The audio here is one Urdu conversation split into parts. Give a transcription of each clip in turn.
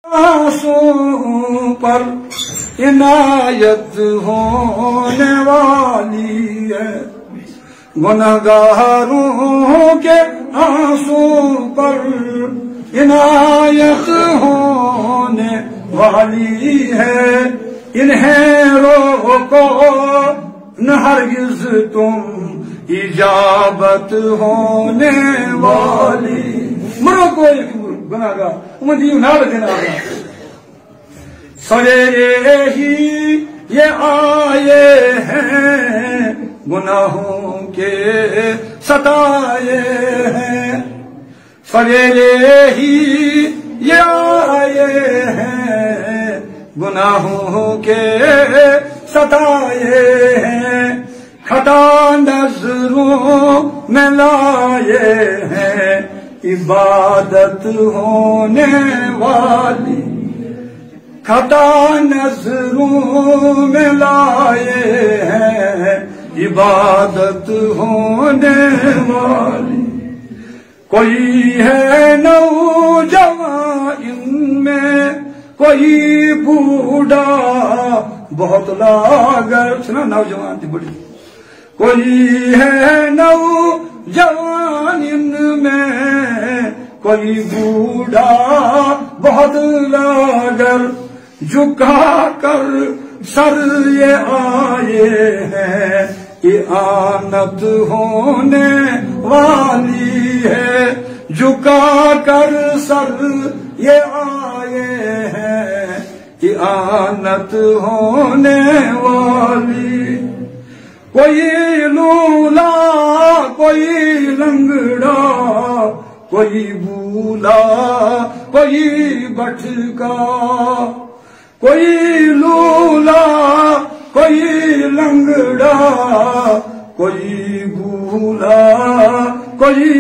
آنسوں پر عنایت ہونے والی ہے، گنہگاروں کے آنسوں پر عنایت ہونے والی ہے، انہیں روکو نہ ہرگز تم اجابت ہونے والی۔ مرو کوئی گناہ گار امدی نال گناہ سویرے ہی یہ آئے ہیں، گناہوں کے ستائے ہیں، سویرے ہی یہ آئے ہیں، گناہوں کے ستائے ہیں، خطا نظروں میں لائے ہیں، عبادت ہونے والی، خطا نظروں میں لائے ہیں، عبادت ہونے والی۔ کوئی ہے نوجوان ان میں، کوئی بوڑھا بہت لاغر، سنا نوجوان تھی بڑی، کوئی ہے نوجوان ان میں، کوئی بوڑھا بہت لاغر، جھکا کر سر یہ آئے ہیں، اعانت ہونے والی ہے، جھکا کر سر یہ آئے ہیں، اعانت ہونے والی۔ کوئی لولا کوئی لنگڑا، کوئی بولا کوئی بٹکا، کوئی لولا کوئی لنگڑا، کوئی بولا کوئی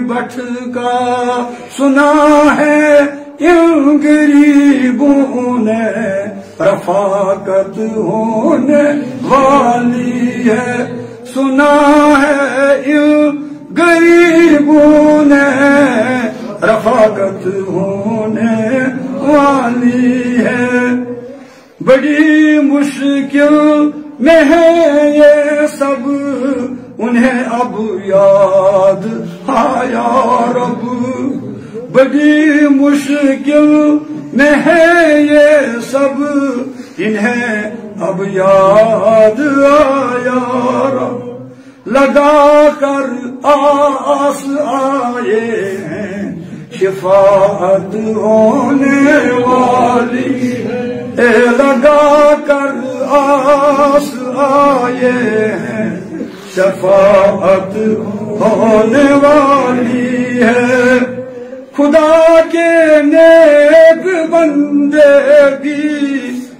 بٹکا، سنا ہے ان غریبوں نے رفاقت ہونے والی ہے، سنا ہے ان غریبوں نے رفاقت ہونے والی ہے۔ بڑی مشکل میں ہے یہ سب، انہیں اب یاد آیا رب، بڑی مشکل میں ہے یہ سب، انہیں اب یاد آیا رب، لگا کر آس آئے ہیں، شفاعت ہونے والی، لگا کر آس آئے ہیں، شفاعت ہونے والی ہے۔ خدا کے نیک بندے بھی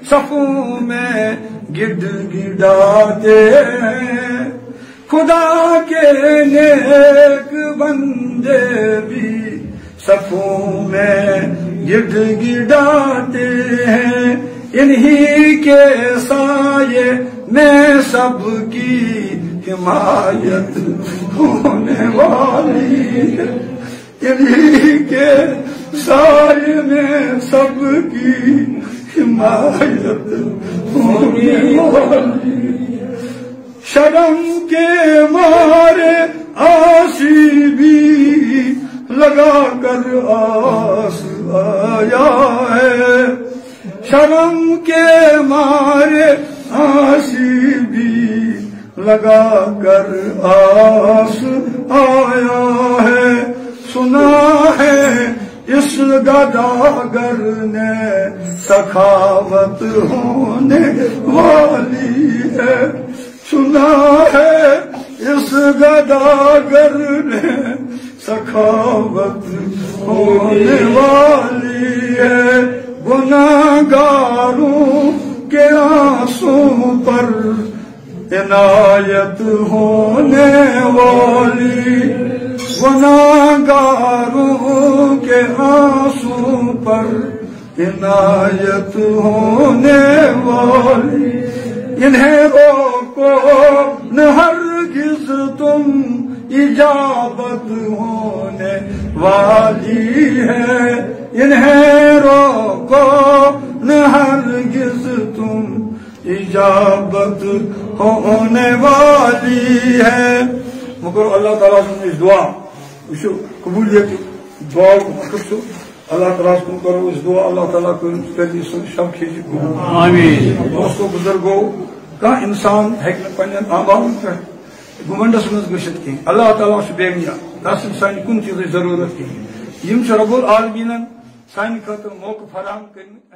صفوں میں گڑ گڑاتے ہیں، خدا کے نیک بندے بھی صفوں میں گڑ گڑاتے ہیں، انہی کے سائے میں سب کی حمایت ہونے والی ہے، انہی کے سائے میں سب کی حمایت ہونے والی۔ شرم کے مارے آسی بھی لگا کر آس آیا ہے، شرم کے مارے آسی بھی لگا کر آس آیا ہے، سنا ہے اس گداگر نے سخاوت ہونے والی ہے، سنا ہے اس گداگر نے سخاوت ہونے والی ہے، گناہگاروں کے آنسوں پر عنایت ہونے والی، گناہگاروں کے آنسوں پر عنایت ہونے والی، انہیں روکو نہ ہرگز تم اجابت ہونے والی ہے، انہیں روکو نہ ہرگز تم اجابت ہونے والی ہے. مگر اللہ تعالیٰ سن دعا وچو قبولیت دعا مقصد اللہ تعالیٰ کو کرو اس دعا اللہ تعالیٰ کو سن شب کھیجی کو آمین. دوستو بزرگو کا انسان ہیکن پنن اعمال پہ گمنڈس مز گشت کی اللہ تعالیٰ بے نیا تس سان کن چیز ضرورت کی یم رب العالمین سان خاطر موقع فراہم کرمت.